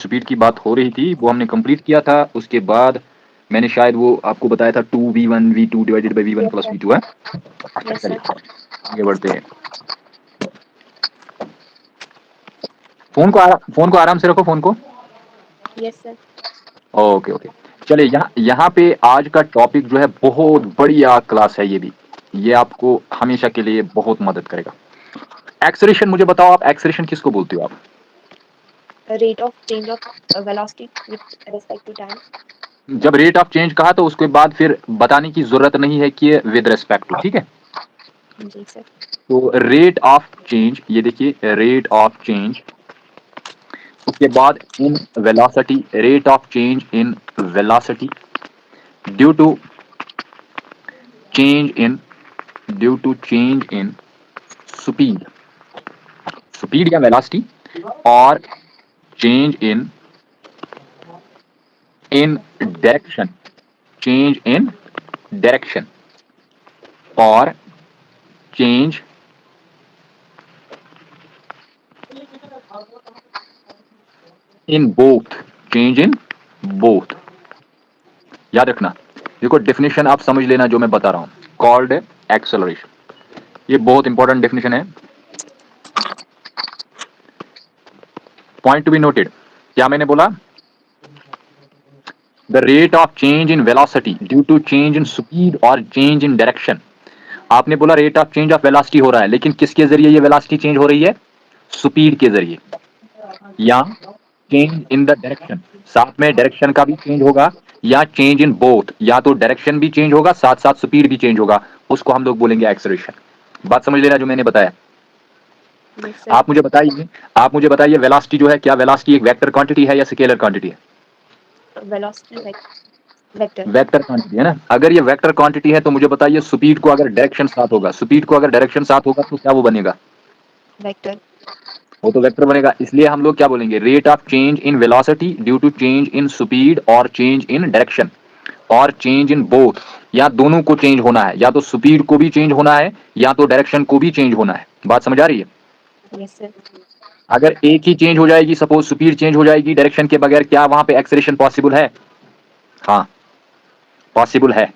Speed की बात हो रही थी वो हमने कंप्लीट किया था। उसके बाद मैंने शायद वो आपको बताया था 2v1 v2 divided by v1 plus v2 है। अच्छा यस चलिए सर। आगे बढ़ते हैं। फोन को आराम से रखो, फोन को। Yes sir. Okay okay. चलिए यहाँ पे आज का टॉपिक जो है बहुत बढ़िया क्लास है। ये आपको हमेशा के लिए बहुत मदद करेगा। एक्सेलरेशन, मुझे बताओ आप एक्सेलरेशन किसको बोलते हो आप? Rate of change of velocity with respect to time. जब रेट ऑफ चेंज कहा तो उसके बाद फिर बताने की जरूरत नहीं है कि विद रेस्पेक्ट टू, ठीक है। जी सर। तो रेट ऑफ चेंज, ये देखिए रेट ऑफ चेंज, उसके बाद in velocity, rate of change in velocity due to change in speed, speed या वेलोसिटी, और change in direction, change in direction, और change in both, change in both. याद रखना, देखो डेफिनेशन आप समझ लेना जो मैं बता रहा हूं, कॉल्ड एक्सेलरेशन। ये बहुत इंपॉर्टेंट डेफिनेशन है, पॉइंट टू बी नोटेड। क्या मैंने बोला? The rate of change in velocity due to change in speed और चेंज इन डायरेक्शन। आपने बोला rate of change of velocity हो रहा है, लेकिन किसके जरिए ये वेलोसिटी चेंज हो रही है? स्पीड के जरिए, या चेंज इन द डायरेक्शन, साथ में डायरेक्शन का भी चेंज होगा, या चेंज इन बोथ, या तो डायरेक्शन भी चेंज होगा साथ साथ स्पीड भी चेंज होगा, उसको हम लोग बोलेंगे एक्सेलरेशन। बात समझ लेना जो मैंने बताया। Yes sir. आप मुझे बताइए वेलोसिटी जो है, क्या वेलोसिटी एक वेक्टर क्वांटिटी है या स्केलर क्वांटिटी है? Velocity vector. वेक्टर क्वांटिटी है ना। अगर ये वेक्टर क्वांटिटी है तो मुझे बताइए स्पीड को अगर डायरेक्शन साथ होगा, स्पीड को अगर डायरेक्शन साथ होगा तो क्या वो बनेगा? वेक्टर। वो तो वेक्टर बनेगा। इसलिए हम लोग क्या बोलेंगे? Rate of change in velocity due to change in speed और चेंज इन डायरेक्शन और चेंज इन बोथ, या दोनों को चेंज होना है, या तो स्पीड को भी चेंज होना है या तो डायरेक्शन को भी चेंज होना है। बात समझ आ रही है? Yes sir. अगर एक ही चेंज हो जाएगी, सपोज स्पीड चेंज हो जाएगी डायरेक्शन के बगैर, क्या वहां पे एक्सेलरेशन पॉसिबल है? हाँ पॉसिबल है।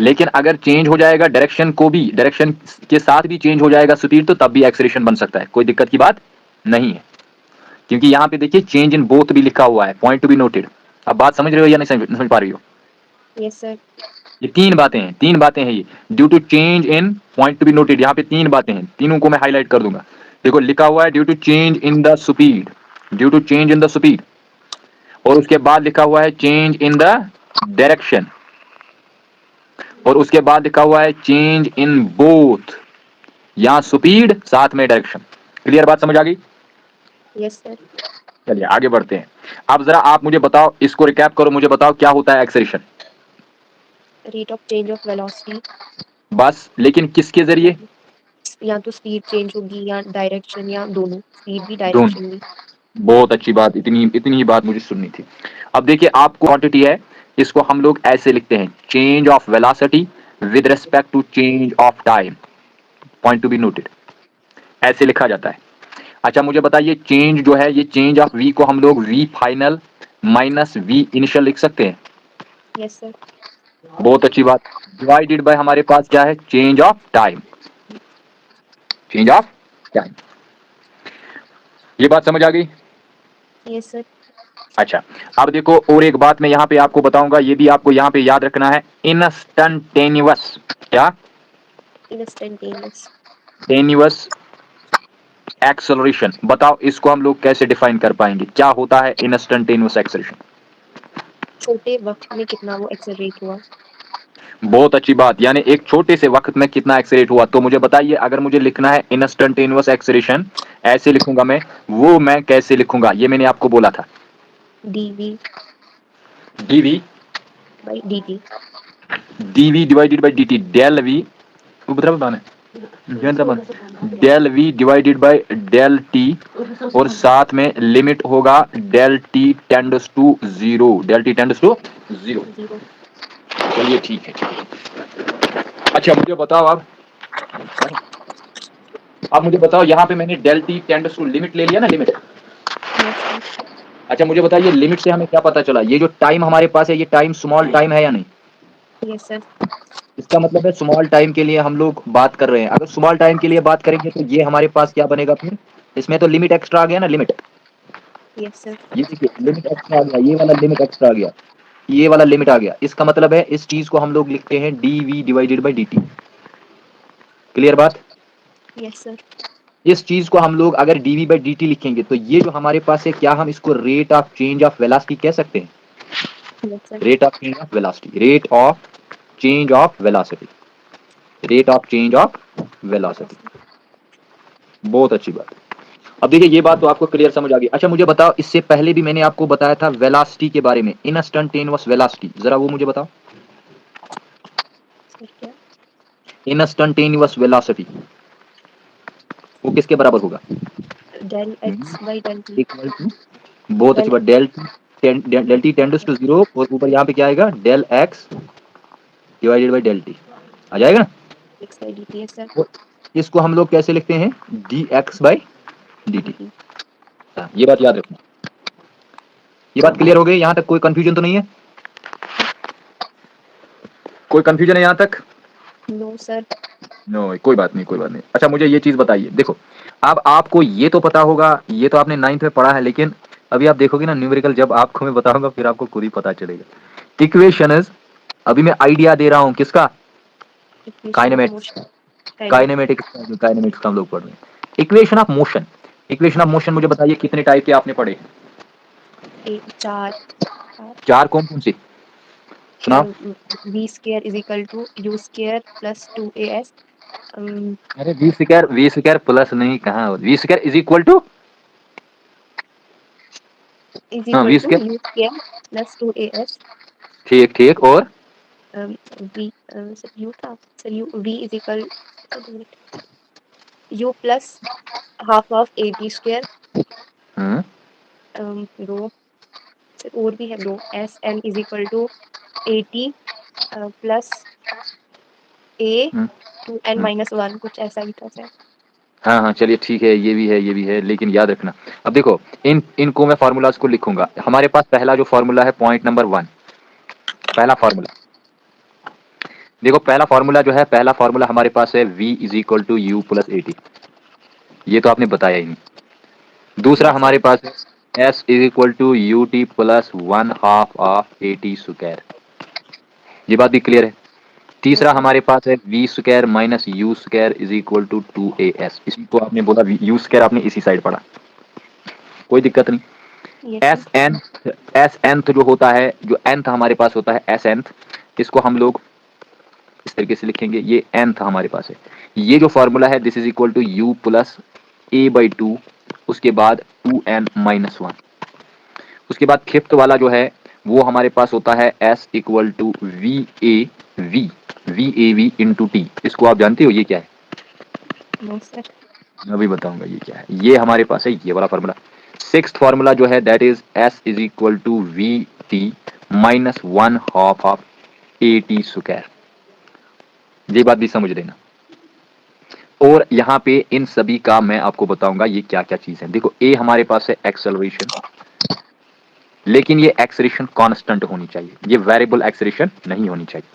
लेकिन अगर चेंज हो जाएगा डायरेक्शन को भी, डायरेक्शन के साथ भी चेंज हो जाएगा स्पीड, तो तब भी एक्सेलरेशन बन सकता है, कोई दिक्कत की बात नहीं है। क्योंकि यहाँ पे देखिए चेंज इन बोथ भी लिखा हुआ है, पॉइंट टू बी नोटेड। अब बात समझ रहे हो या नहीं समझ पा रही हो? Yes sir. ये तीन बातें हैं ये। Due to change in, point to be noted, यहाँ पे तीन बातें हैं, तीनों को मैं हाईलाइट कर दूंगा। देखो लिखा हुआ है due to change in the speed, due to change in the speed, और उसके बाद लिखा हुआ है चेंज इन द डायरेक्शन, और उसके बाद लिखा हुआ है चेंज इन बोथ, या स्पीड साथ में डायरेक्शन। क्लियर बात समझ आ गई? Yes sir. चलिए आगे बढ़ते हैं। अब जरा आप मुझे बताओ, इसको रिकैप करो, मुझे बताओ क्या होता है acceleration? Rate of change of velocity, बस, लेकिन किसके जरिए? या तो स्पीड चेंज होगी या डायरेक्शन, या दोनों, स्पीड भी दोनों। डायरेक्शन भी। बहुत अच्छी बात, इतनी इतनी ही बात मुझे सुननी थी। अब देखिए आपको क्वांटिटी है, इसको हम लोग ऐसे लिखते हैं, change of velocity with respect to change of time, point to be noted, ऐसे लिखा जाता है। अच्छा मुझे बताइए, चेंज जो है, ये चेंज ऑफ वी को हम लोग v final minus v initial लिख सकते हैं। Yes sir. बहुत अच्छी बात। डिवाइडेड बाय हमारे पास क्या है? Change of time, change of time. ये बात समझ आ गई? Yes sir. अच्छा अब देखो, और एक बात मैं यहाँ पे आपको बताऊंगा, ये भी आपको यहाँ पे याद रखना है, इंस्टंटेनियस। क्या? इंस्टेंटेनियस। टेन्युअस एक्सेलरेशन। बताओ इसको हम लोग कैसे डिफाइन कर पाएंगे, क्या होता है इंस्टंटेनियस एक्सेलरेशन? छोटे वक्त में कितना वो एक्सेलरेट हुआ। बहुत अच्छी बात, यानी एक छोटे से वक्त में कितना एक्सेलरेट हुआ। तो मुझे बताइए, अगर मुझे लिखना है इंस्टंटेनियस एक्सेलरेशन, ऐसे लिखूंगा मैं, वो मैं कैसे लिखूंगा ये मैंने आपको बोला था, dv dv, by dt. Dv divided by dt, del v, del v divided by del t, और साथ में लिमिट होगा del T tends to zero, del T tends to zero. Zero. चलिए ठीक है। अच्छा मुझे बताओ अब मुझे बताओ, यहाँ पे मैंने del T tends to limit ले लिया ना, लिमिट। Yes sir. अच्छा मुझे बताइए लिमिट से हमें क्या पता चला, ये जो टाइम हमारे पास है ये टाइम स्मॉल टाइम है या नहीं? Yes, sir. इसका मतलब है स्मॉल टाइम के लिए हम लोग बात कर रहे हैं। अगर स्मॉल टाइम के लिए बात करेंगे तो ये हमारे पास क्या बनेगा अपने, इसमें तो लिमिट एक्स्ट्रा आ गया ना, लिमिट। Yes, sir. ये देखिए लिमिट एक्स्ट्रा आ गया, ये वाला लिमिट एक्स्ट्रा आ गया, ये वाला लिमिट आ गया। इसका मतलब है इस चीज को हम लोग लिखते हैं dv divided by dt। Clear बात? Yes, sir. इस चीज को हम लोग अगर dv बाई dt लिखेंगे तो ये जो हमारे पास है, क्या हम इसको rate of change of velocity कह सकते हैं? Yes, sir. Rate of change of velocity, rate of change of velocity, rate of change of velocity. बहुत अच्छी बात। अब देखिए ये बात तो आपको क्लियर समझ आ गई। अच्छा मुझे बताओ, इससे पहले भी मैंने आपको बताया था वेलोसिटी के बारे में, इंस्टैंटेनियस वेलोसिटी, जरा वो मुझे बताओ। Sir, क्या? इंस्टैंटेनियस वेलोसिटी वो किसके बराबर होगा? Del X by del T. Equal to, बहुत अच्छी Del बात, del T tends to zero, और ऊपर यहाँ पे क्या आएगा, del X divided by del T आ जाएगा ना। X by dt. Yes, sir. और इसको हम लोग कैसे लिखते हैं, D x by d T. dt. ये बात याद रखना। ये बात क्लियर हो गई? यहाँ तक कोई कंफ्यूजन तो नहीं है? कोई कंफ्यूजन है यहाँ तक? No, sir. नो कोई बात नहीं, कोई बात नहीं। अच्छा मुझे ये चीज बताइए, देखो अब आपको ये तो पता होगा, ये तो आपने 9th में पढ़ा है, लेकिन अभी आप देखोगे ना न्यूमेरिकल, जब आपको मैं बताऊंगा फिर आपको खुद ही पता चलेगा। इक्वेशन इज, अभी मैं आइडिया दे रहा हूँ किसका, Equation of kinematics, motion. Kinetics. Kinematics का हम लोग पढ़ रहे हैं। Equation of motion, equation of motion मुझे बताइए कितने टाइप के आपने पढ़े? चार. चार, कौन कौन सी सुनाओ? V square is equal to U square plus 2as. अरे वी स्क्वायर प्लस नहीं, कहाँ v square is equal to, Is हाँ equal v to square, U square plus 2as. ठीक ठीक, और V sir U था sir U V is equal U plus half of AB square. Rho sir और भी है rho S N is equal to 80 plus A 2n minus 1 कुछ ऐसा ही था सर। हाँ हाँ चलिए ठीक है, ये भी है ये भी है, लेकिन याद रखना। अब देखो इनको मैं फार्मूलाज को लिखूंगा। हमारे पास पहला जो फार्मूला है, पॉइंट नंबर 1, पहला फार्मूला, देखो पहला फार्मूला जो है, पहला फार्मूला हमारे पास है v is equal to u plus a t, ये तो आपने बताया ही नहीं। दूसरा Yes sir. हमारे पास है s is equal to u t plus 1/2 of a t square, ये बात भी क्लियर है। तीसरा Yes sir. हमारे पास है v square minus u square is equal to 2as, इसी को आपने बोला यू स्क्वायर, आपने इसी साइड पढ़ा, कोई दिक्कत नहीं। Yes sir. एस एनथ जो होता है, जो nth हमारे पास होता है एस एनथ, इसको हम लोग इस तरीके से लिखेंगे, ये nth हमारे पास है। ये जो फॉर्मूला है, this is equal to u plus a by two, उसके बाद 2n माइनस 1, उसके बाद फिफ्थ वाला जो है वो हमारे पास होता है s equal to v a v into t. इसको आप जानते हो ये क्या है? No sir. अभी बताऊंगा ये क्या है। ये हमारे पास है ये वाला फॉर्मूला। सिक्स्थ फॉर्मूला जो है that is s is equal to v t minus 1/2 of a t square, ये बात भी समझ लेना। और यहाँ पे इन सभी का मैं आपको बताऊंगा ये क्या क्या चीज है। देखो ए हमारे पास है एक्सेलरेशन, लेकिन ये एक्सेलरेशन कांस्टेंट होनी चाहिए, ये वेरिएबल एक्सेलरेशन नहीं होनी चाहिए।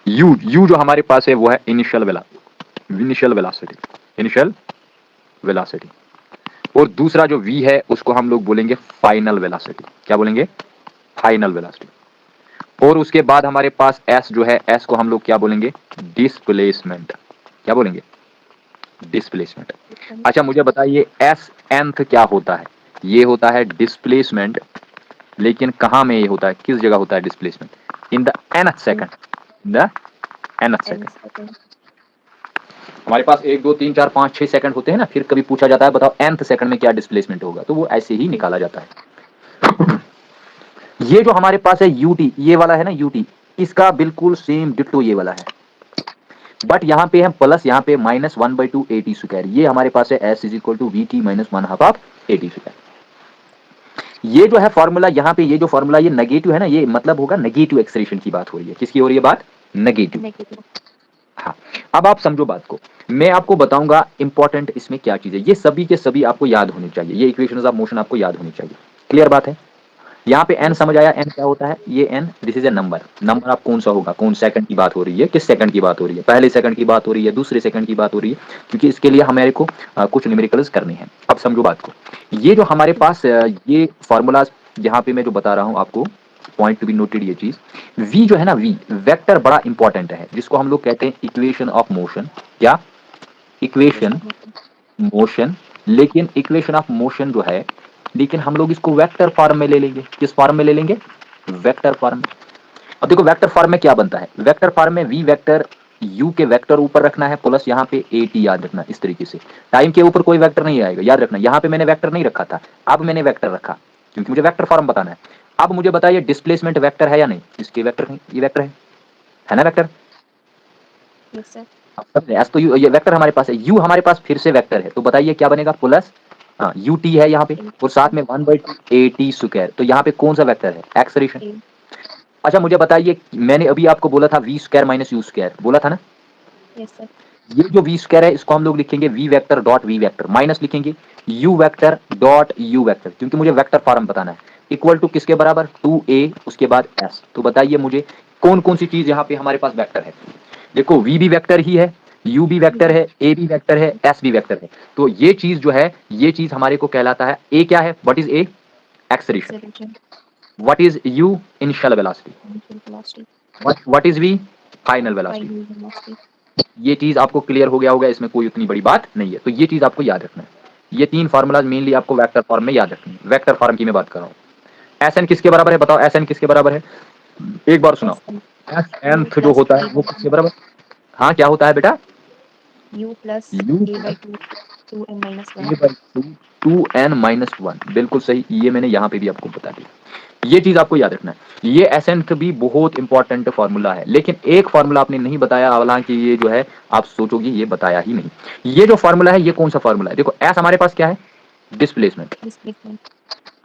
यू जो हमारे पास है वो है इनिशियल वेलोसिटी, और दूसरा जो v है उसको हम लोग बोलेंगे फाइनल वेलोसिटी। क्या बोलेंगे? Final velocity. और उसके बाद हमारे पास s जो है, s को हम लोग क्या बोलेंगे? डिस्प्लेसमेंट। क्या बोलेंगे? डिस्प्लेसमेंट। अच्छा मुझे बताइए एस nth क्या होता है? ये होता है डिस्प्लेसमेंट, लेकिन कहां में ये होता है, किस जगह होता है displacement? In the nth second, in the nth N second. second. हमारे पास 1 2 3 4 5 6 सेकंड होते हैं ना, फिर कभी पूछा जाता है बताओ nth सेकंड में क्या डिस्प्लेसमेंट होगा, तो वो ऐसे ही निकाला जाता है। ये जो हमारे पास है यूटी, ये वाला है ना यूटी, इसका बिल्कुल सेम डिट्टो ये वाला है, बट यहाँ पे है प्लस, यहाँ पे -1/2 ए टी स्क्वायर। ये हमारे पास है s is equal to v t minus 1/2 of a t square. ये जो है फॉर्मूला, यहाँ पे ये जो फॉर्मूला ये नेगेटिव है ना, ये मतलब होगा नेगेटिव एक्सेलरेशन की बात हो रही है। किसकी हो रही है बात? नेगेटिव। Negative. हाँ, अब आप समझो बात को, मैं आपको बताऊंगा इंपॉर्टेंट इसमें क्या चीज है। ये सभी के सभी आपको याद होनी चाहिए, ये इक्वेशंस ऑफ मोशन आपको याद होनी चाहिए। क्लियर बात है? यहाँ पे n समझ आया? n क्या होता है? ये n this is a number. Number आप कौन सा होगा, कौन सेकंड की बात हो रही है, किस सेकंड की बात हो रही है, पहले सेकंड की बात हो रही है, दूसरे सेकंड की बात हो रही है, क्योंकि इसके लिए हमारे को कुछ न्यूमेरिकल्स करने हैं। अब समझो बात को, ये जो हमारे पास ये फॉर्मूलाज यहाँ पे मैं जो बता रहा हूँ आपको, पॉइंट टू बी नोटेड ये चीज, v जो है ना, v वेक्टर बड़ा इंपॉर्टेंट है, जिसको हम लोग कहते हैं इक्वेशन ऑफ मोशन। क्या? Equation motion. लेकिन इक्वेशन ऑफ मोशन जो है, लेकिन हम लोग इसको वेक्टर फॉर्म में ले लेंगे। किस फॉर्म में ले लेंगे? Vector form. अब देखो वेक्टर फॉर्म में क्या बनता है, वेक्टर फॉर्म में v वेक्टर u के वेक्टर ऊपर रखना है, प्लस यहाँ पे at याद रखना, इस तरीके से। टाइम के ऊपर कोई वेक्टर नहीं आएगा, याद रखना। यहाँ पे मैंने वेक्टर नहीं रखा था, अब मैंने वेक्टर रखा, क्योंकि मुझे वेक्टर फॉर्म बताना है। अब मुझे बताइए डिस्प्लेसमेंट वेक्टर है या नहीं? इसके वेक्टर नहीं, ये वेक्टर है ना वेक्टर? Yes sir. एस तो ये वेक्टर हमारे पास है, u हमारे पास फिर से वेक्टर है, तो बताइए क्या बनेगा? प्लस यू टी है यहाँ पे, और साथ में 1/2 AT स्क्वायर। तो यहाँ पे कौन सा वेक्टर है? एक्सलेरेशन। अच्छा मुझे बताइए, मैंने अभी आपको बोला था v square minus u square, बोला था ना? Yes sir. ये जो v स्क्वायर है, इसको हम लोग लिखेंगे v vector dot v vector, minus लिखेंगे u vector dot u vector, क्योंकि मुझे वेक्टर फॉर्म बताना है। इक्वल टू किसके बराबर? 2a उसके बाद s। तो बताइए मुझे कौन कौन सी चीज यहाँ पे हमारे पास वेक्टर है? देखो v भी वेक्टर ही है, u भी वेक्टर है, a भी वेक्टर है, s भी वेक्टर है। तो ये चीज जो है, ये चीज हमारे को कहलाता है, a क्या है? What is a? Acceleration. What is u? Initial velocity. What is v? Final velocity. ये चीज आपको क्लियर हो गया होगा, इसमें कोई उतनी बड़ी बात नहीं है। तो ये चीज आपको याद रखना है। ये तीन फार्मूलाज मेनली आपको वेक्टर फॉर्म में याद रखनी है। वेक्टर फॉर्म की मैं बात कर रहा हूँ। एस एन किसके बराबर है? बताओ, एस एन किसके बराबर है? एक बार सुनाओ। एस एन जो होता है वो किसके बराबर? हाँ क्या होता है बेटा? u plus u a by 2 2n minus 1। a by 2n minus 1, बिल्कुल सही। ये मैंने यहाँ पे भी आपको बता दिया। ये चीज आपको याद रखना है। ये एसेंट भी बहुत इंपॉर्टेंट फार्मूला है, लेकिन एक फार्मूला आपने नहीं बताया, हालांकि ये जो है आप सोचोगे ये बताया ही नहीं। ये जो फार्मूला है, ये कौन सा फार्मूला है? देखो एस हमारे पास क्या है? डिस्प्लेसमेंट।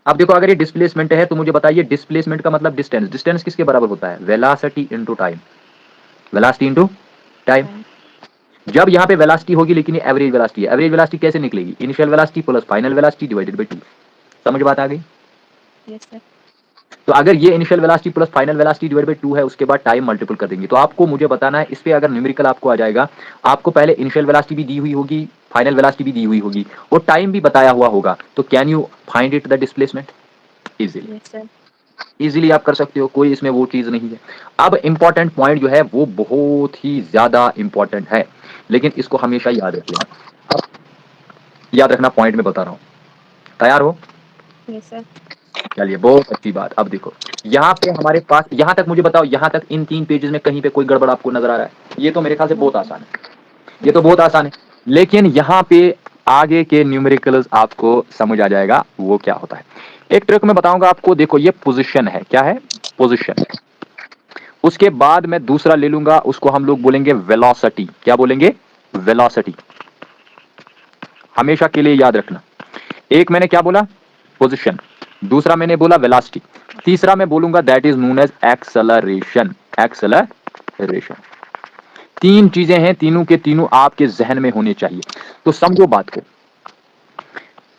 अब देखो अगर ये डिस्प्लेसमेंट है, तो मुझे बताइए डिस्प्लेसमेंट का मतलब डिस्टेंस। डिस्टेंस किसके बराबर होता है? Velocity into time. Velocity into time. जब यहाँ पे वेलोसिटी होगी, लेकिन ये एवरेज वेलोसिटी है। एवरेज वेलोसिटी कैसे निकलेगी? Initial velocity plus final velocity divided by 2। समझ बात आ गई? Yes sir. तो अगर ये initial velocity plus final velocity divide by 2 है, उसके बाद टाइम मल्टीपल कर देंगे। तो आपको मुझे बताना है, इस पे अगर न्यूमेरिकल आपको आ जाएगा, आपको पहले इनिशियल वेलोसिटी भी दी हुई होगी, फाइनल वेलोसिटी भी दी हुई होगी, और टाइम भी बताया हुआ होगा। तो can you find it the displacement? Easily. Yes sir. Easily आप कर सकते हो, कोई इसमें वो चीज नहीं है। अब इंपॉर्टेंट पॉइंट जो है वो बहुत ही ज्यादा इंपॉर्टेंट है, लेकिन इसको हमेशा याद रख लेना। अब याद रखना पॉइंट में बता रहा हूं। तैयार हो? Yes sir. चलिए बहुत अच्छी बात। अब देखो यहाँ पे हमारे पास, यहाँ तक मुझे बताओ, यहाँ तक इन 3 पेजेस में कहीं पे कोई गड़बड़ आपको नजर आ रहा है? ये तो मेरे ख्याल से बहुत आसान है, ये तो बहुत आसान है। लेकिन यहाँ पे आगे के न्यूमेरिकल्स आपको समझ आ जाएगा वो क्या होता है। एक ट्रिक मैं बताऊंगा आपको। देखो ये पोजीशन है, क्या है? पोजीशन। उसके बाद मैं दूसरा ले लूंगा, उसको हम लोग बोलेंगे वेलोसिटी। क्या बोलेंगे? वेलोसिटी। हमेशा के लिए याद रखना। एक मैंने क्या बोला? पोजीशन। दूसरा मैंने बोला वेलोसिटी। तीसरा मैं बोलूंगा that is known as acceleration. Acceleration. 3 चीजें हैं, तीनों के तीनों आपके जहन में होने चाहिए। तो समझो बात को।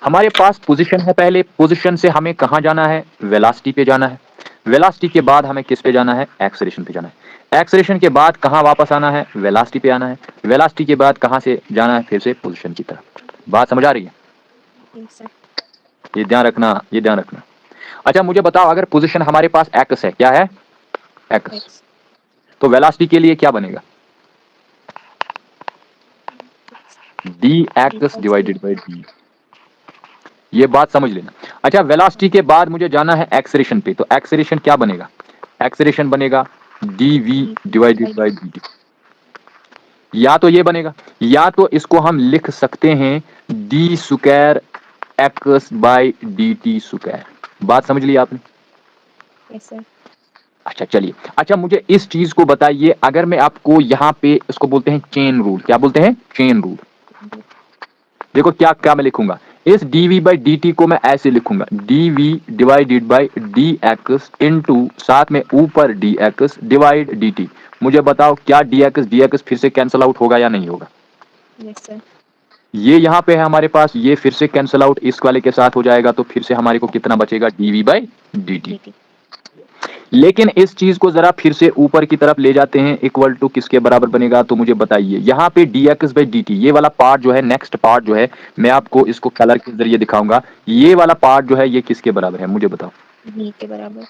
हमारे पास पोजीशन है, पहले पोजीशन से हमें कहां जाना है? वेलोसिटी पे जाना है। वेलोसिटी के बाद हमें किस पे जाना है? एक्सेलरेशन पे जाना है। एक्सेलरेशन के बाद कहां वापस आना है? वेलोसिटी पे आना है। वेलोसिटी के बाद कहां से जाना है? फिर से पोजीशन की तरफ। बात समझ आ रही है? Yes sir. ये ध्यान रखना, ये ध्यान रखना। अच्छा मुझे बताओ, अगर पोजीशन हमारे पास एक्स है, क्या है? एक्स। तो वेलोसिटी के लिए क्या बनेगा? D x divided by D. ये बात समझ लेना। अच्छा वेलोसिटी के बाद मुझे जाना है एक्सेलरेशन पे, तो एक्सेलरेशन क्या बनेगा? एक्सेलरेशन बनेगा d v divided by d t. या तो ये बनेगा, या तो इसको हम लिख सकते हैं D square x by d T square. बात समझ ली आपने? Yes sir. अच्छा चलिए, अच्छा मुझे इस चीज को बताइए, अगर मैं आपको यहाँ पे इसको बोलते हैं चेन रूल। क्या बोलते हैं? Chain rule. देखो क्या क्या मैं लिखूंगा, इस dv बाई डी टी को मैं ऐसे लिखूंगा, dv divided by d x into साथ में ऊपर D x divide D T. मुझे बताओ क्या डी एक्स फिर से कैंसल आउट होगा या नहीं होगा? Yes sir. ये यहाँ पे है हमारे पास, ये फिर से कैंसल आउट इस वाले के साथ हो जाएगा, तो फिर से हमारे को कितना बचेगा, dv बाई dt। dt। लेकिन इस चीज को जरा फिर से ऊपर की तरफ ले जाते हैं, इक्वल टू किसके बराबर बनेगा, तो मुझे बताइए यहाँ पे dx बाई dt, ये वाला पार्ट जो है, नेक्स्ट पार्ट जो है, मैं आपको इसको कलर के जरिए दिखाऊंगा, ये वाला पार्ट जो है ये किसके बराबर है, मुझे बताओ। v के बराबर।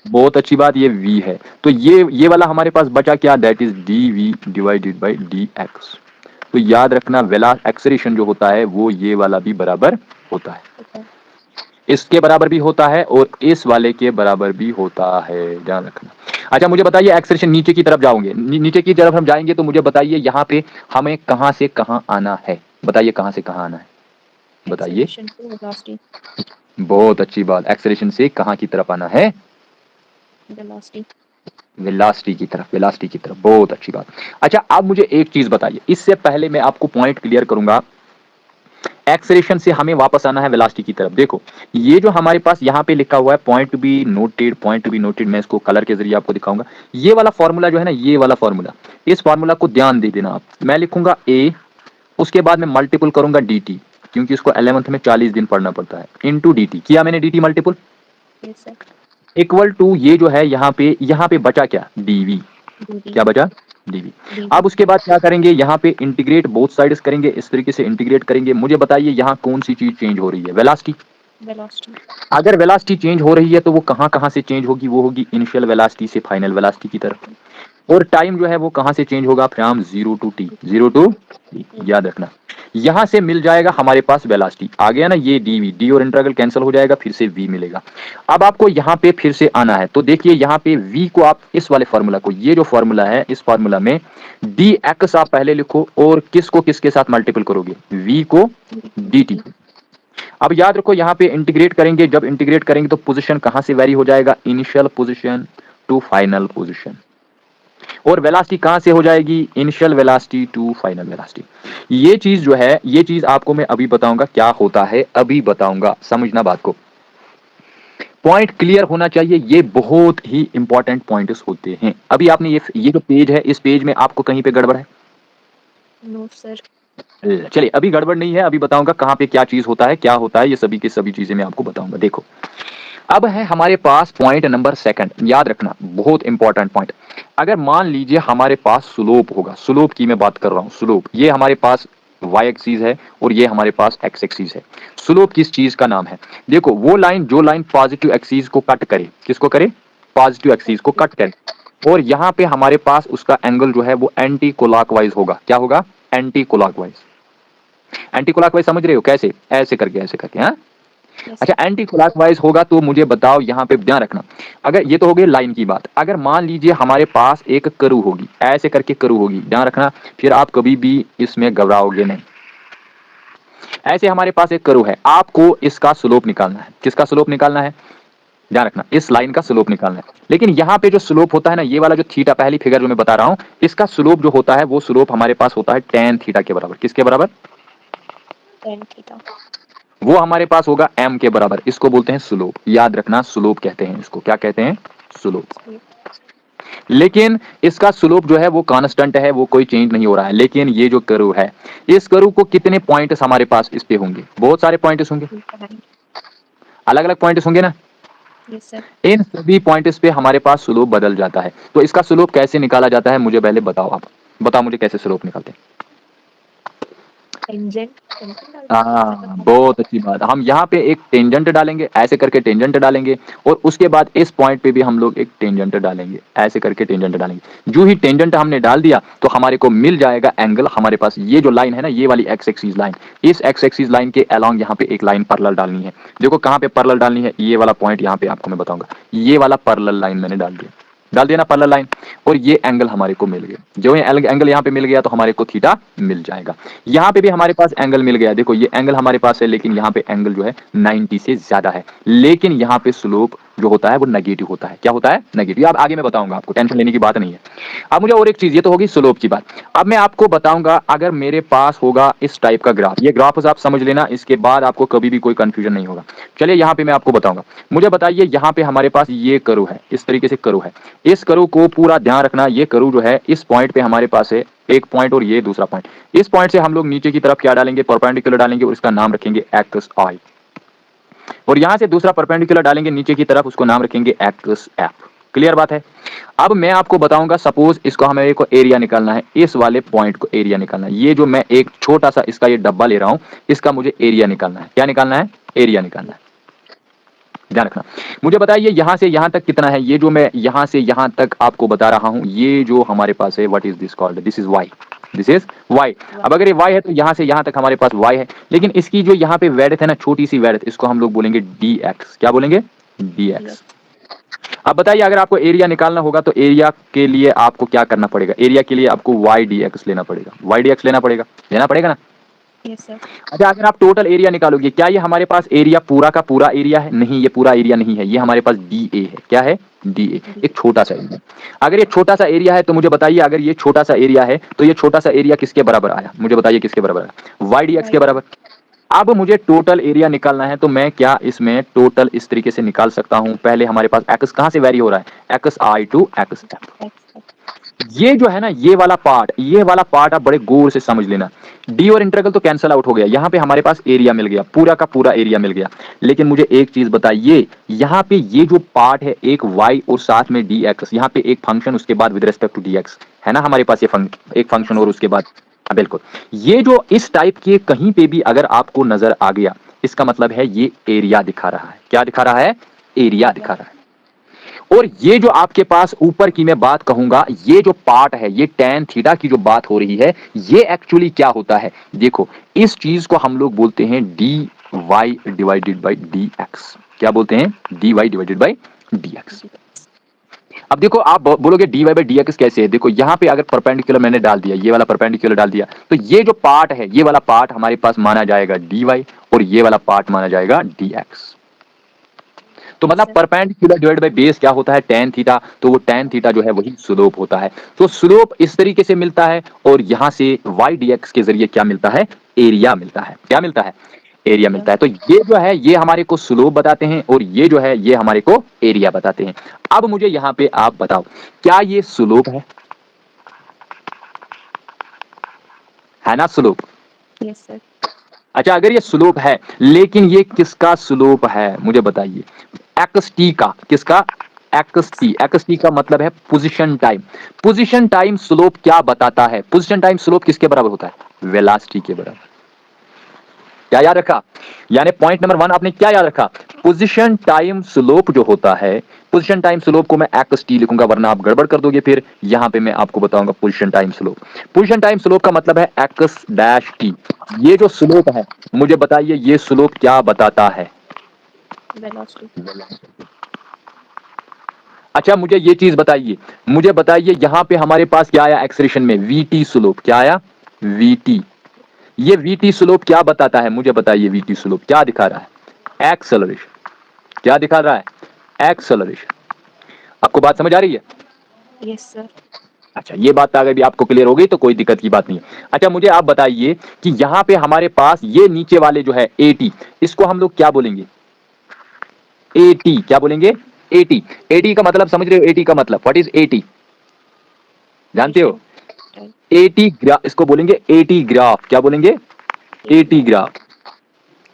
बहुत अच्छी बात, ये v है। तो ये वाला हमारे पास बचा क्या, that is dv divided by dx। तो याद रखना वेला एक्सेलरेशन जो होता है वो ये वाला भी बराबर होता है, ठीक है। इसके बराबर भी होता है और इस वाले के बराबर भी होता है, ध्यान रखना। अच्छा मुझे बताइए, एक्सेलरेशन नीचे की तरफ जाओगे, नीचे की तरफ हम जाएंगे तो मुझे बताइए यहाँ पे हमें कहां से कहां आना है, बताइए कहां से कहां आना है, बताइए। Acceleration to velocity। बहुत अच्छी बात, एक्सेलरेशन से कहां की तरफ आना है, वेलोसिटी। वेलोसिटी की तरफ, वेलोसिटी की तरफ, बहुत अच्छी बात। अच्छा अब मुझे एक चीज बताइए, इससे पहले मैं आपको पॉइंट क्लियर करूंगा, एक्सेलरेशन से हमें वापस आना है वेलोसिटी की तरफ। देखो ये जो हमारे पास यहाँ पे लिखा हुआ है point to be noted, point to be noted, मैं इसको कलर के जरिए आपको दिखाऊंगा। ये वाला फॉर्मूला जो है ना, ये वाला फॉर्मूला, इस फॉर्मूला को ध्यान दे देना आप। मैं लिखूंगा a, उसके बाद मैं मल्टीपल करूंगा dt, क्योंकि इसको 11th में 40 दिन पढ़ना पड़ता है, इंटू dt, किया मैंने dt multiple, yes sir. Equal to ये जो है यहाँ पे बचा क्या, dv, क्या बचा, dv। dv। अब उसके बाद क्या करेंगे, यहाँ पे इंटीग्रेट बोथ साइड्स करेंगे, इस तरीके से इंटीग्रेट करेंगे। मुझे बताइए यहाँ कौन सी चीज चेंज हो रही है, वेलोसिटी। वेलोसिटी। अगर वेलोसिटी चेंज हो रही है तो वो कहां कहां से चेंज होगी, वो होगी इनिशियल वेलोसिटी से फाइनल वेलोसिटी की तरफ। और टाइम जो है वो कहां से चेंज होगा, from 0 to t, 0 to t, याद रखना। यहां से मिल जाएगा हमारे पास वेलोसिटी, आ गया ना ये dv, d और इंटीग्रल कैंसिल हो जाएगा, फिर से v मिलेगा। अब आपको यहाँ पे फिर से आना है, तो देखिए यहाँ पे v को आप इस वाले फॉर्मूला को, ये जो फॉर्मूला है इस फॉर्मूला में dx आप पहले लिखो और किसको किसके साथ मल्टीपल करोगे, v को dt। अब याद रखो यहाँ पे इंटीग्रेट करेंगे, जब इंटीग्रेट करेंगे तो पोजीशन कहां से वेरी हो जाएगा, initial position to final position. और वेलोसिटी कहां से हो जाएगी, initial velocity to final velocity. ये चीज जो है, ये चीज आपको मैं अभी बताऊंगा क्या होता है, अभी बताऊंगा, समझना बात को, पॉइंट क्लियर होना चाहिए, ये बहुत ही इंपॉर्टेंट पॉइंट्स होते हैं। अभी आपने ये जो पेज है, इस पेज में आपको कहीं पे गड़बड़ है, नो सर। चलिए अभी गड़बड़ नहीं है, अभी बताऊंगा कहां पे क्या चीज होता है, क्या होता है, ये सभी की सभी चीजें मैं आपको बताऊंगा। देखो अब है हमारे पास पॉइंट नंबर सेकंड, याद रखना बहुत इंपॉर्टेंट पॉइंट। अगर मान लीजिए हमारे पास स्लोप होगा, स्लोप की मैं बात कर रहा हूं, स्लोप, ये हमारे पास y एक्सिस है और ये हमारे पास x एक्सिस है। स्लोप किस चीज का नाम है, देखो वो लाइन जो लाइन पॉजिटिव एक्सिस को कट करे, किसको करे, पॉजिटिव एक्सिस को कट करे, और यहाँ पे हमारे पास उसका एंगल जो है वो एंटी क्लॉकवाइज होगा, क्या होगा, एंटी क्लॉकवाइज। एंटी क्लॉकवाइज समझ रहे हो, कैसे, ऐसे करके, ऐसे करके, हाँ। अच्छा एंटी क्लॉकवाइज होगा तो मुझे बताओ, यहाँ पे ध्यान रखना, अगर ये तो हो गई लाइन की बात, अगर मान लीजिए हमारे पास एक कर्व होगी, ऐसे करके कर्व होगी, ध्यान रखना, फिर आप कभी भी इसमें घबराओगे नहीं। ऐसे हमारे पास एक कर्व है, आपको इसका स्लोप निकालना है, किसका स्लोप निकालना है, ध्यान रखना, इस लाइन का स्लोप निकालना है। लेकिन यहाँ पे जो स्लोप होता है ना, ये वाला जो थीटा, पहली फिगर जो मैं बता रहा हूं, इसका स्लोप जो होता है वो स्लोप हमारे पास होता है tan थीटा के बराबर, किसके बराबर, tan थीटा। वो हमारे पास होगा m के बराबर, इसको बोलते हैं स्लोप, याद रखना स्लोप कहते हैं इसको, क्या कहते हैं, स्लोप। लेकिन इसका स्लोप जो है वो कांस्टेंट है, वो कोई चेंज नहीं हो रहा है। लेकिन ये जो कर्व है, इस कर्व को कितने पॉइंट्स हमारे पास इस पे होंगे, बहुत सारे पॉइंट्स होंगे, अलग अलग पॉइंट्स होंगे ना, यस सर। इन सभी पॉइंट्स पे हमारे पास स्लोप बदल जाता है। तो इसका स्लोप कैसे निकाला जाता है, मुझे पहले बताओ, आप बताओ मुझे कैसे स्लोप निकालते हैं। टेंजेंट। हाँ बहुत अच्छी बात, हम यहाँ पे एक टेंजेंट डालेंगे, ऐसे करके टेंजेंट डालेंगे, और उसके बाद इस पॉइंट पे भी हम लोग एक टेंजेंट डालेंगे, ऐसे करके टेंजेंट डालेंगे। जो ही टेंजेंट हमने डाल दिया तो हमारे को मिल जाएगा एंगल, हमारे पास ये जो लाइन है ना, ये वाली एक्स एक्सिस लाइन, इस एक्स एक्सिस लाइन के अलोंग यहाँ पे एक लाइन पैरेलल डालनी है। देखो कहाँ पे पैरेलल डालनी है, ये वाला पॉइंट यहाँ पे आपको मैं बताऊंगा, ये वाला पैरेलल लाइन मैंने डाल दिया ना पैरेलल लाइन, और ये एंगल हमारे को मिल गया। जो ये एंगल यहाँ पे मिल गया तो हमारे को थीटा मिल जाएगा। यहाँ पे भी हमारे पास एंगल मिल गया, देखो ये एंगल हमारे पास है, लेकिन यहाँ पे एंगल जो है 90 से ज्यादा है, लेकिन यहाँ पे स्लोप जो होता है वो नेगेटिव होता है। क्या होता है? नेगेटिव। अब आगे मैं बताऊंगा आपको, टेंशन लेने की बात नहीं है। अब मुझे और एक चीज, ये तो होगी स्लोप की बात। अब मैं आपको बताऊंगा, अगर मेरे पास होगा इस टाइप का ग्राफ, ये ग्राफ आप समझ लेना, इसके बाद आपको कभी भी कोई कंफ्यूजन नहीं होगा। चलिए यहाँ पे मैं आपको बताऊंगा। मुझे बताइए, यहाँ पे हमारे पास ये कर्व है, इस तरीके से कर्व है। इस कर्व को पूरा ध्यान रखना, ये कर्व जो है इस पॉइंट पे हमारे पास है एक पॉइंट और ये दूसरा पॉइंट। इस पॉइंट से हम लोग नीचे की तरफ क्या डालेंगे? परपेंडिकुलर डालेंगे और इसका नाम रखेंगे एक्स आई। और यहां से दूसरा परपेंडिकुलर डालेंगे नीचे की तरफ, उसको नाम रखेंगे एक्स एफ। क्लियर बात है? अब मैं आपको बताऊंगा, सपोज इसको हमें को एरिया निकालना है, इस वाले पॉइंट को एरिया निकालना है। ये जो मैं एक छोटा सा इसका ये डब्बा ले रहा हूं, इसका मुझे एरिया निकालना है। क्या निकालना है? एरिया निकालना है। ध्यान रखना। मुझे बताइए यहां से यहां तक कितना है? ये जो मैं यहां से यहां तक आपको बता रहा हूं, ये जो हमारे पास है, what is this called? This is y. This is y. अब अगर ये वाई है तो यहां से यहां तक हमारे पास वाई है, लेकिन इसकी जो यहां पे वेडथ है ना, छोटी सी वेडथ, इसको हम लोग बोलेंगे डी एक्स। क्या बोलेंगे? D x. अब बताइए, अगर आपको एरिया निकालना होगा तो एरिया के लिए आपको क्या करना पड़ेगा? एरिया के लिए आपको वाई डी एक्स लेना पड़ेगा। वाई डी एक्स लेना पड़ेगा ना? Yes sir. अच्छा, अगर आप टोटल एरिया निकालोगे, क्या ये हमारे पास एरिया पूरा का पूरा एरिया है? नहीं, ये पूरा एरिया नहीं है, ये हमारे पास डी ए है। क्या है? डी ए, एक छोटा सा एरिया। अगर ये छोटा सा एरिया है तो मुझे बताइए, अगर ये छोटा सा एरिया है तो ये छोटा सा एरिया किसके बराबर आया? मुझे बताइए किसके बराबर आया? वाई डी एक्स के बराबर। अब मुझे टोटल एरिया निकालना है तो मैं क्या इसमें टोटल इस तरीके से निकाल सकता हूं? पहले हमारे पास एक्स कहां से वेरी हो रहा है? X i to x f. ये जो है ना, ये वाला पार्ट आप बड़े गौर से समझ लेना। डी और इंटीग्रल तो कैंसिल आउट हो गया, यहां पे हमारे पास एरिया मिल गया, पूरा का पूरा एरिया मिल गया। लेकिन मुझे एक चीज बताइए, यहां पे ये जो पार्ट है, एक y और साथ में dx, यहां पे एक फंक्शन, उसके बाद विद रिस्पेक्ट टू dx है ना हमारे पास, ये एक फंक्शन और उसके बाद, हाँ बिल्कुल। ये जो इस टाइप के कहीं पे भी अगर आपको नजर आ गया, इसका मतलब है ये एरिया दिखा रहा है। क्या दिखा रहा है? एरिया दिखा रहा है। और ये जो आपके पास ऊपर की मैं बात कहूंगा, ये जो पार्ट है, ये tan थीटा की जो बात हो रही है, ये एक्चुअली क्या होता है? देखो, इस चीज को हम लोग बोलते हैं dy डिवाइडेड बाई dx। क्या बोलते हैं? dy divided by dx। अब देखो, आप बोलोगे dy बाई dx कैसे है? देखो यहां पे अगर परपेंडिकुलर मैंने डाल दिया, ये वाला परपेंडिकुलर डाल दिया, तो ये जो पार्ट है, ये वाला पार्ट हमारे पास माना जाएगा dy और ये वाला पार्ट माना जाएगा dx। तो मतलब परपेंडिकुलर डिवाइड बाय बेस क्या होता है? tan theta. तो वो tan थीटा जो है वही स्लोप होता है। तो स्लोप इस तरीके से मिलता है, और यहां से y dx के जरिए क्या मिलता है? एरिया मिलता है। क्या मिलता है? एरिया मिलता है। तो ये जो है, ये हमारे को स्लोप बताते हैं, और ये जो है, ये हमारे को एरिया बताते हैं। अब मुझे यहां पे आप बताओ, क्या ये स्लोप है ना? स्लोप। Yes sir. अच्छा, अगर ये स्लोप है, लेकिन ये किसका स्लोप है? मुझे बताइए। एक्स टी का। किसका? एक्स टी का मतलब है position time. Position time slope क्या बताता है? पोजीशन टाइम स्लोप किसके बराबर होता है? वेलोसिटी के बराबर। क्या याद रखा? यानी पॉइंट नंबर 1 आपने क्या याद रखा? पोजीशन टाइम स्लोप जो होता है, पोजीशन टाइम स्लोप को मैं एक्स टी लिखूंगा, वरना आप गड़बड़ कर दोगे। फिर यहां पे मैं आपको बताऊंगा position time slope. Position time slope का मतलब है एक्स डैश टी। ये जो स्लोप है, मुझे बताइए ये स्लोप क्या बताता है? वेलोसिटी। अच्छा, मुझे ये चीज बताइए, यहां पे हमारे पास क्या आया एक्सप्रेशन में? VT slope. क्या आया? वीटी। ये वीटी स्लोप क्या बताता है? मुझे बताइए वीटी स्लोप क्या दिखा रहा है? एक्सेलरेशन। क्या दिखा रहा है? एक्सेलरेशन। आपको बात समझ आ रही है? Yes sir. अच्छा, ये बात अगर भी आपको क्लियर हो गई तो कोई दिक्कत की बात नहीं है। अच्छा, मुझे आप बताइए कि यहां पे हमारे पास ये नीचे वाले जो है एटी, इसको हम लोग क्या बोलेंगे? एटी। क्या बोलेंगे? एटी। एटी का मतलब समझ रहे हो? एटी का मतलब व्हाट इज एटी? जानते हो? एटी ग्राफ, इसको बोलेंगे एटी ग्राफ। क्या बोलेंगे? Eighty graph.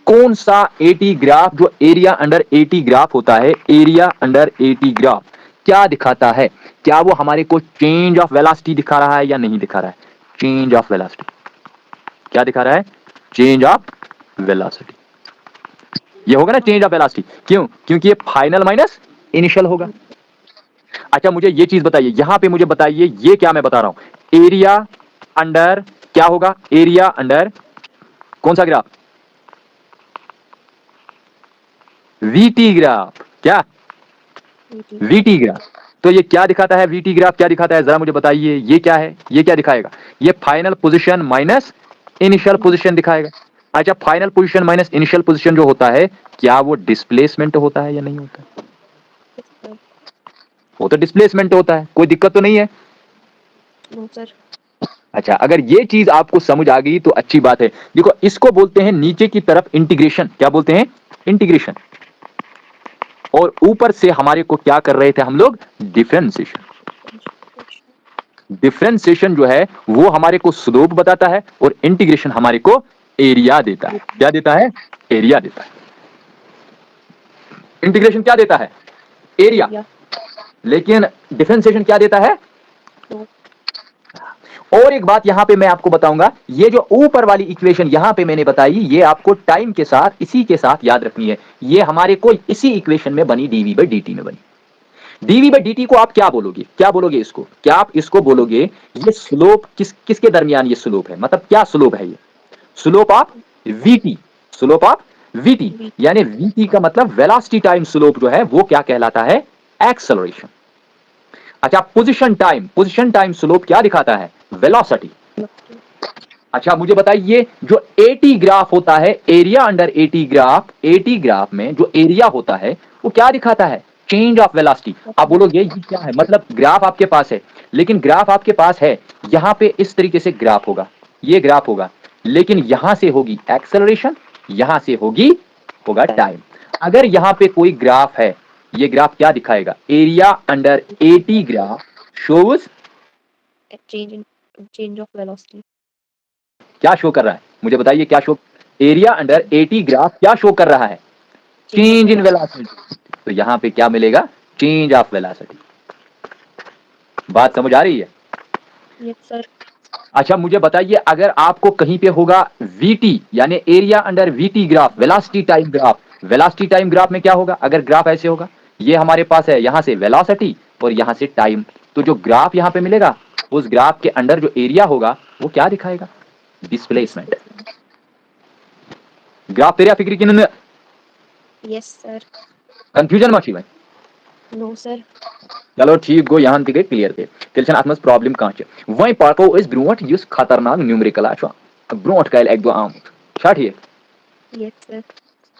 कौन सा एटी ग्राफ? जो एरिया अंडर एटी ग्राफ होता है, एरिया अंडर एटी ग्राफ क्या दिखाता है? क्या वो हमारे को चेंज ऑफ वेलोसिटी दिखा रहा है या नहीं दिखा रहा है? Change of velocity. क्या दिखा रहा है? Change of velocity. ये होगा ना चेंज ऑफ वेलोसिटी। क्यों? क्योंकि ये फाइनल माइनस इनिशियल होगा। अच्छा, मुझे ये चीज बताइए, यहां पे मुझे बताइए, ये क्या मैं बता रहा हूं? एरिया अंडर क्या होगा? एरिया अंडर कौन सा ग्राफ? VT graph. क्या? VT graph. तो ये क्या दिखाता है? वीटी ग्राफ क्या दिखाता है? जरा मुझे बताइए, ये क्या है? ये क्या दिखाएगा? ये final position minus initial position दिखाएगा। अच्छा, final position minus initial position जो होता है, क्या वो डिस्प्लेसमेंट होता है या नहीं होता? वो तो डिस्प्लेसमेंट होता है, कोई दिक्कत तो नहीं है। No sir. अच्छा, अगर ये चीज आपको समझ आ गई तो अच्छी बात है। देखो इसको बोलते हैं नीचे की तरफ इंटीग्रेशन, क्या बोलते हैं? इंटीग्रेशन। और ऊपर से हमारे को क्या कर रहे थे हम लोग? डिफरेंशिएशन। डिफरेंशिएशन जो है वो हमारे को स्लोप बताता है और इंटीग्रेशन हमारे को एरिया देता है। क्या देता है? एरिया देता है। इंटीग्रेशन क्या देता है? एरिया। या लेकिन डिफरेंशिएशन क्या देता है? तो और एक बात यहां पे मैं आपको बताऊंगा, ये जो ऊपर वाली इक्वेशन यहां पे मैंने बताई, ये आपको टाइम के साथ इसी के साथ याद रखनी है। ये हमारे को इसी इक्वेशन में बनी, डीवी बाई डी में बनी। डीवी बाई डी को आप क्या बोलोगे? क्या बोलोगे इसको? क्या आप इसको बोलोगे ये स्लोप किसके दरमियान ये स्लोप है? मतलब क्या स्लोप है ये? Slope of vt. Slope of vt, v यानी वीटी का मतलब वेलोसिटी टाइम स्लोप जो है वो क्या कहलाता है? एक्सेलरेशन। अच्छा, पोजीशन टाइम स्लोप क्या दिखाता है? वेलोसिटी। अच्छा मुझे बताइए, जो एटी ग्राफ होता है, एरिया अंडर एटी ग्राफ में जो एरिया होता है वो क्या दिखाता है? Change of velocity. आप बोलोगे ये क्या है? मतलब ग्राफ आपके पास है, लेकिन ग्राफ आपके पास है, यहां पे इस तरीके से ग्राफ होगा, ये ग्राफ होगा, लेकिन यहां से होगी एक्सेलरेशन, यहां से होगा टाइम। अगर यहां पे कोई ग्राफ है, ये ग्राफ क्या दिखाएगा? Area under eighty graph shows change of velocity. क्या शो कर रहा है? मुझे बताइए क्या show? Area under eighty graph क्या शो कर रहा है? Change in velocity. तो यहां पे क्या मिलेगा? Change of velocity. बात समझ आ रही है? Yes sir. अच्छा मुझे बताइए, अगर आपको कहीं पे होगा वीटी, यानी area under VT graph, velocity time graph, velocity time graph में क्या होगा? अगर ग्राफ ऐसे होगा, ये हमारे पास है, यहां से वेलोसिटी और यहां से टाइम, तो जो ग्राफ यहां पे मिलेगा, उस ग्राफ के अंडर जो एरिया होगा वो क्या दिखाएगा? डिस्प्लेसमेंट। ग्राफ तेरे फिक्री की नंद यस सर। कंफ्यूजन मची भाई। No sir. चलो ठीक गो, यहाँ गई क्लियर थे। तेल छन अत प्रॉब्लम कह वह पको ब्रोट इस खतरनाक न्यूमरिकल ब्रोट कल एक दो आमुत छा ठीक? Yes sir.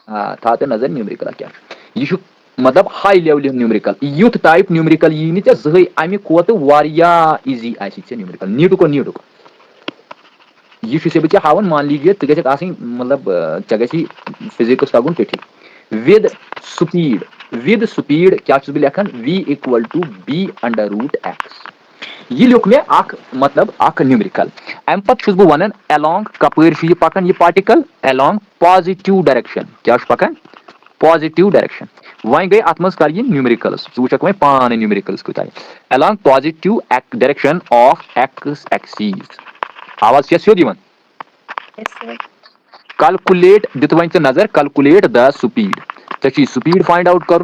हाँ था तो नजर न्यूमरिकल क्या यह मतलब high level numerical, youth type numerical यी नी ज़े अमि खोत इजी आसी न्यूमरिकल नीटुक यह बे हावन। मान लीजिए तु गक मतलब ऐ गि फिजिक्स तगुन पे विद स्पीड क्या बह लेखन v equal to b under root x। यह लिख मे मतलब न्यूमरिकल। अम पत बह वन अलोंग कपर पकान यह पार्टिकल अलोंग पॉजिटिव डायरेक्शन। क्या पकान? Positive direction. वह गई अत मज कर न्यूमरिकल्स, वह पान न्यूमरिकल्स कूत along positive direction of x axis. आवाज क्या सोद यस सर। कैलकुलेट दित वन नजर कैलकुलेट द स्पीड। चे स्पीड फाइंड आउट कर।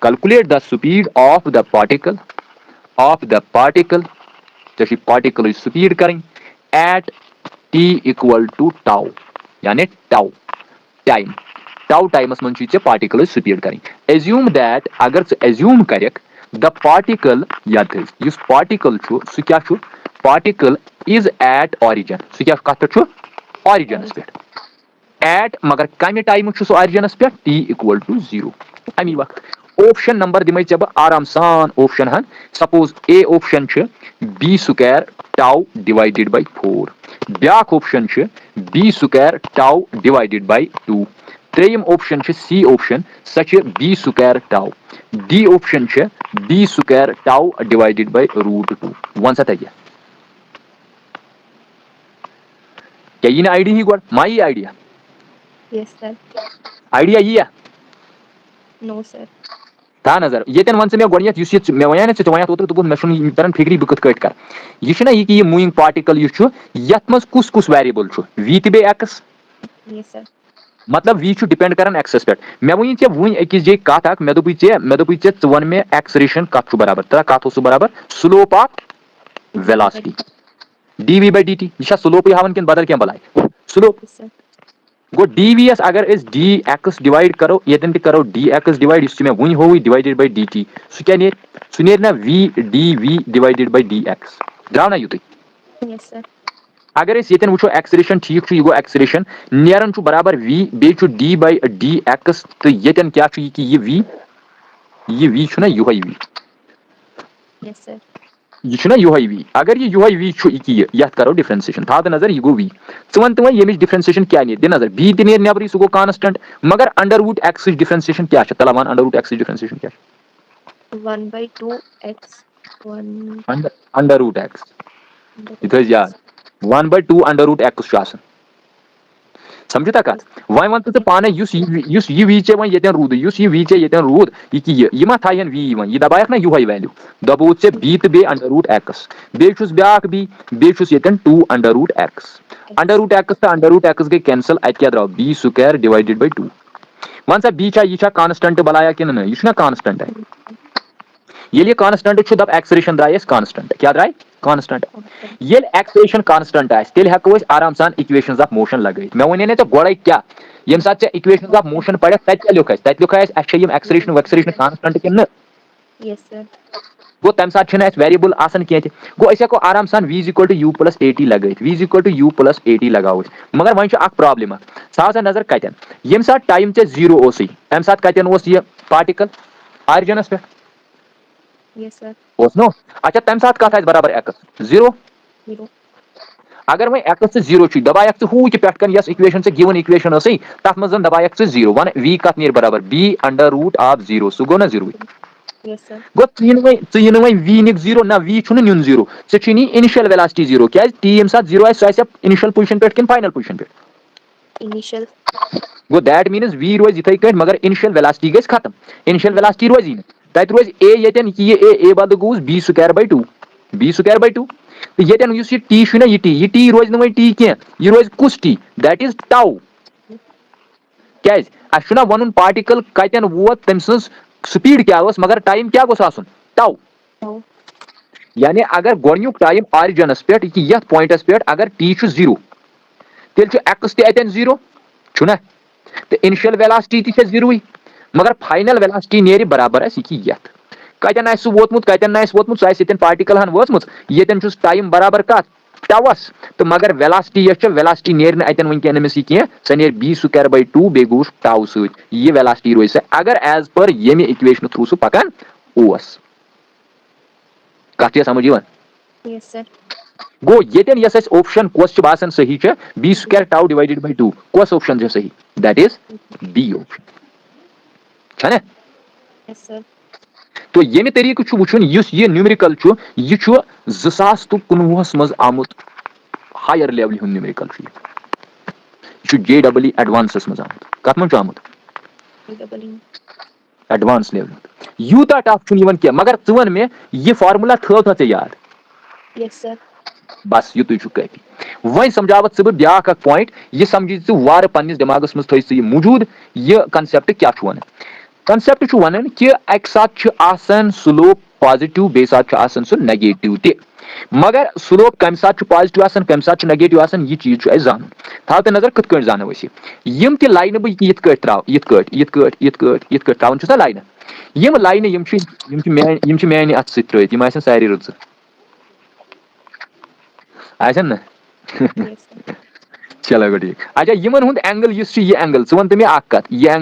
Calculate the speed of the particle चे पार्टिकल स्पीड करें at t equal to tau, यानी टाउ टाइमस मन पार्टिकल स्पीड करें। एज्यूम दैट अगर एज्यूम कर द पार्टिकल याद पार्टिकल सह क्या पार्टिकल इज एट ऑरिजिन, सह क्या कत पे ऑरिजिनस पे एट मगर कम टाइम सह ऑरिजिनस पे t इक्वल टू 0 अमी वक्त। ऑप्शन नंबर दिमे चे बह आराम सान ऑप्शन हन। Suppose A option b square tau divided by 4, ब्याक option b square tau divided by 2, त्रेयम ऑप्शन सी ऑप्शन सह b square tau, D option b square tau divided by root 2। वन सा तक क्या यह आइडिया ही गोड मा यह आइडिया? Yes sir. आइडिया यह नो सर। था नजर ये वन मे गोत मे वन ना वन ओतर मे तरन फिक्री बह कत कर यह यह मूविंग पार्टिकल ये मज कुस वेरिएबल वी तो एक्स। Yes sir. मतलब वी डिपेंड कर एक्सस पे। मे वन चे वन अकिस जे कत मे दोपे वन मे एक्सलेरेशन कत बराबर तथा कत बराबर slope of velocity dv by dt। यह स्लोप हावन कि बदल क्या बलाय स्लोप गो dvs अगर dx डिवाइड करो ये करो dx डिवाइड इस मे वन हो डिवाइडेड बाय dt सह क्या नेर ना v dv divided by dx द्राव ना युत। Yes sir. अगर ये वो एक्सलेरेशन ठीक यह गो एक्सलेरेशन नेरन बराबर v बे d बाय dx तो ये क्या यह v ना यह v Yes, sir. ये छुना युहाई v अगर ये युहाई v छु इकी यत करो डिफरेंशिएशन था तो नजर ये गो v वन तो ये डिफरेंशिएशन क्या नहीं दे नजर b दिन नेबरी सो गो कांस्टेंट मगर अंडर रूट x डिफरेंशिएशन क्या है तला वन अंडर रूट x डिफरेंशिएशन क्या 1/2x 1 है अंडर रूट x under ये तो root याद x 1/2 अंडर रूट x छु आसन समझो ता कत वन वन तो पाने युस ये v चे वन येतन रूद युस ये v चे येतन रूद ये की ये मा थायन v वन ये दबायक ना युहाई वैल्यू दबोत से b तो बे अंडर रूट x बे छुस ब्याक b बे छुस येतन 2 अंडर रूट x अंडर रूट x तो अंडर रूट x गई कैंसिल अत क्या द्राव b स्क्वायर डिवाइडेड बाय 2 वन सा b ये कांस्टेंट बनाया कि ना ये कांस्टेंट है ये कांस्टेंट छु दब एक्सरेशन द्रायस कांस्टेंट क्या द्राय कांस्टेंट ये एक्सरेशन कांस्टेंट आस तेल हेको आराम सान इक्वेशंस ऑफ मोशन लगाइथ मैं वने ने तो गोड़े क्या यम साथ से इक्वेशंस ऑफ मोशन पढ़े तत लिख यम एक्सरेशन वैक्सरेशन कांस्टेंट कि न yes sir गो तम साथ छन अस वेरिएबल आसन कह गो अस हेको आराम सान v = u + at लगाइथ v = u + at लगाओ मगर वन छ अक प्रॉब्लम सा नजर कतन यम साथ टाइम चे 0 ओसी तम साथ कतन ओस ये पार्टिकल ऑरिजिनस पे yes sir ओस नो अच्छा तम साथ कत बराबर x 0 0 अगर वह x से 0 छु दबायक से हूच पेट कन यस इक्वेशन से गिवन इक्वेशन असई तत मजन दबायक से 0 वन v कत नीर बराबर b अंडर रूट ऑफ 0 सो गो ना 0 yes sir गो तीन वही v निक 0 ना v छु न्यून 0 से छु नी इनिशियल वेलोसिटी 0 क्या t यम साथ 0 है सो इनिशियल पोजीशन पेट किन फाइनल पोजीशन पे initial go that means v रोज इथे कट मगर इनिशियल वेलोसिटी गस खत्म इनिशियल वेलोसिटी रोज इन तत रोज a यतन ये a बद गोस b square by 2 b square by 2 तो यतन युस ये t छु ना ये t रोज न वही t के ये रोज कुछ t दैट इज टाउ क्या अशुना वन पार्टिकल कतन वोत तमस स्पीड क्या मगर टाइम क्या गोस आसन टाउ oh यानी अगर गोनियुक टाइम ऑरिजिनस पे यथ पॉइंटस पे अगर t छु 0 तेल छु x ते अतन 0 छुना तो इनिशियल वेलोसिटी ती 0 ही मगर फाइनल वेलोसिटी नेरी बराबर है की यथ कतन आस वोतमुत कतन आस वोतमुत सो आस पार्टिकल हन वचमुत यतन छुस टाइम बराबर कत टावस तो मगर वेलोसिटी ये वेलोसिटी नेर अतन वनकनस यह सो नेर b स्क्वायर बाय 2 बे गोस टाउ सो ये वेलोसिटी रोज से अगर एज पर ये इक्वेशन थ्रू सो पकान ओस कत समझ यन yes sir गो यतन यस ऑप्शन कोस बासन सही छ b square tau divided by 2 cos option छ सही दैट इज बी ऑप्शन छने yes sir तो ये तरीक वुचन ये न्यूमेरिकल यह 2019 मज आमुत हायर लेवल हूं न्यूमेरिकल JEE एडवांस मज आमुत कत मज आमुत एडवांस लेवल यूता टफ कह मगर वन मे यह फार्मूला थो थे याद yes sir बस युत काफी वन समझावत बह ब्या पॉइंट यह समझी वार पन्निस दिमागस मज थो मौजूद यह कंसेप्ट क्या वन कंसेप्ट वन कि अक साथ स्लोप पॉजिटिव बे साथ सह नेगेटिव ते मगर स्लोप कम साथ पॉजिटिव कम साथ नेगेटिव यह चीज जान था तो नजर कत जानो यम ते लाइन बह यिथ त्रावन ना लाइन यम लाइन माने अत सत सारी रुज आसन ना yes sir चलो गो ठीक अच्छा यमन हुंद एंगल यह एंगल वन तो मे कत यह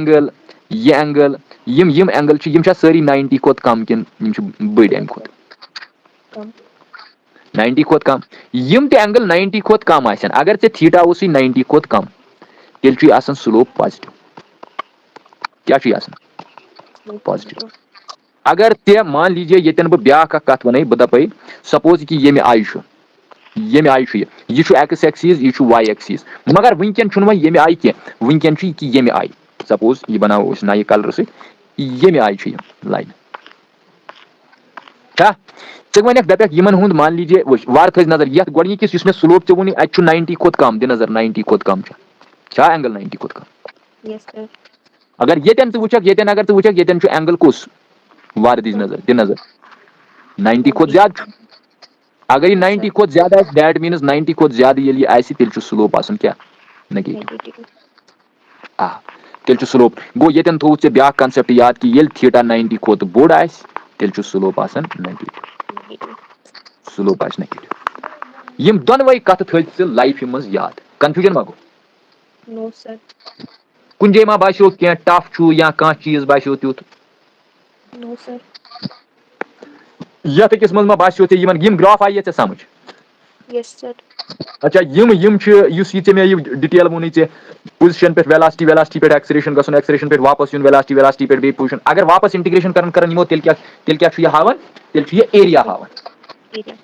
एंगल यम एंगल सारी 90 खोत कम किन बड़ अम खोत कम 90 खोत कम यम ते एंगल 90 खोत कम आसन अगर ते थीटा उसी 90 खोत कम तेल छु आसन स्लोप पॉजिटिव क्या छु आसन slope पॉजिटिव अगर ते मान लीजिए यतन ब ब्या कत वन बह दप सपोज कि ये आई यह एक्स एक्सीज यह वाई एक्सीज मगर वनकन वो ये आई कह वनकन ये आई सपोज यह बनाओ नए कलर सत आई लाइन वन दप इन मान लीजिए वार थ नजर ये गोकिस मे स्लोप वन अत 90 खोत कम दि नजर 90 खोत कम एंगल 90 खोत कम yes sir अगर ये वुचक ये अगर वुचक ये एंगल कुस वार दि नजर 90 खोत ज्यादा अगर ये 90 खोत ज्यादा दैट मीन्स 90 खोत ज्यादा तेल स्लोप आसन क्या नेगेटिव negative तेल स्लोप गो ये थो ब्या कंसेप्ट याद कि ये थीटा 90 खोत बोड़ तेल स्लोप आसन नेगेटिव स्लोप आस नेगेटिव यम दोनवे कत थ लाइफ मज याद कंफ्यूजन मा गो no sir कुन जाय मा बास्यो क्या टफ छु या कह चीज बास्यो तुत no sir यथ अकिस मज मा बासियो थे यम ग्राफ आई ये समझ Yes, sir. अच्छा यम युस ये मे डिटेल वोन चे पोजिशन पे वेलासिटी पे एक्सेलरेशन गसन एक्सेलरेशन पे वापस यून वेलासिटी पे बे पोजिशन अगर वापस इंटीग्रेशन करन यमो तेल क्या छु ये हावन तेल छु ये एरिया हावन Area.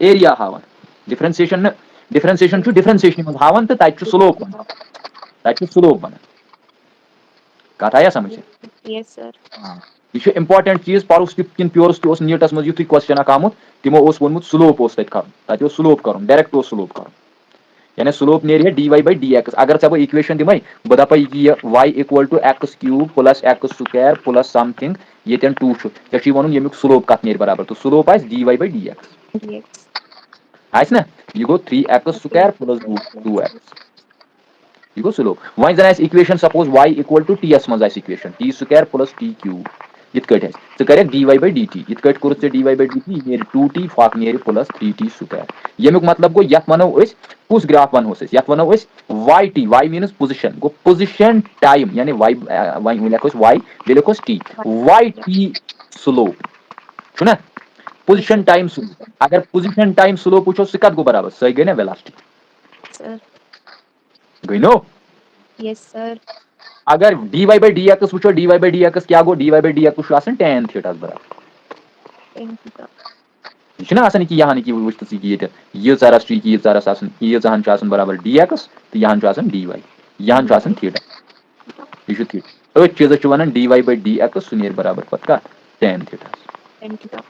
एरिया हावन डिफरेंशिएशन छु डिफरेंशिएशन मज हावन तो तत छु स्लोप वन तत छु स्लोप वन कथ आया समझ Yes, sir. यह इंपॉर्टेंट चीज परस कि प्योरस तस नीटस मज युथ क्वेश्चन आमुत तमो वोनमुत स्लोप तत स्लोप कर डायरेक्ट स्लोप कर यानी स्लोप नेर d y by d x अगर बह इक्वेशन दिम बह दप यह y equal to x cube plus x square plus something ये 2 चे वन यमुक स्लोप कत नेर बराबर तो स्लोप आ d y by d x Yes. आस ना यह गो 3x स्क्वायर प्लस 2x यह गो स्लोप वह जन equation suppose y equal to t एस मज equation t square plus t cube इत कर d y by d t इत कोर d y by d t नेर 2t फाक नेर प्लस 3t स्क्वायर यमुक मतलब गो यथ वनो कुछ ग्राफ वनोस यथ वनो y t y means position गो पोजिशन टाइम यानी वाई वो लिखोस वाई बे लिखोस टी वाई टी स्लोप छुना पोजिशन टाइम स्लोप अगर पोजिशन टाइम स्लोप वो सह कत गो बराबर सही गई ना वेलासिटी Sir. गई नो Yes, sir. अगर d y by d x वो d y by d x क्या गो d y by d x tan theta बराबर Thank you, sir. यह कि यहाँ कि वो ये रस ये रस ये बराबर डी एक्स तो यहाँ डी वाई यहाँ थीटा यह थीटा अथ चीज वन d y by d x सह नेर बराबर पत tan theta Thank you, sir.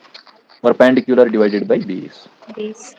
Perpendicular divided by base Base.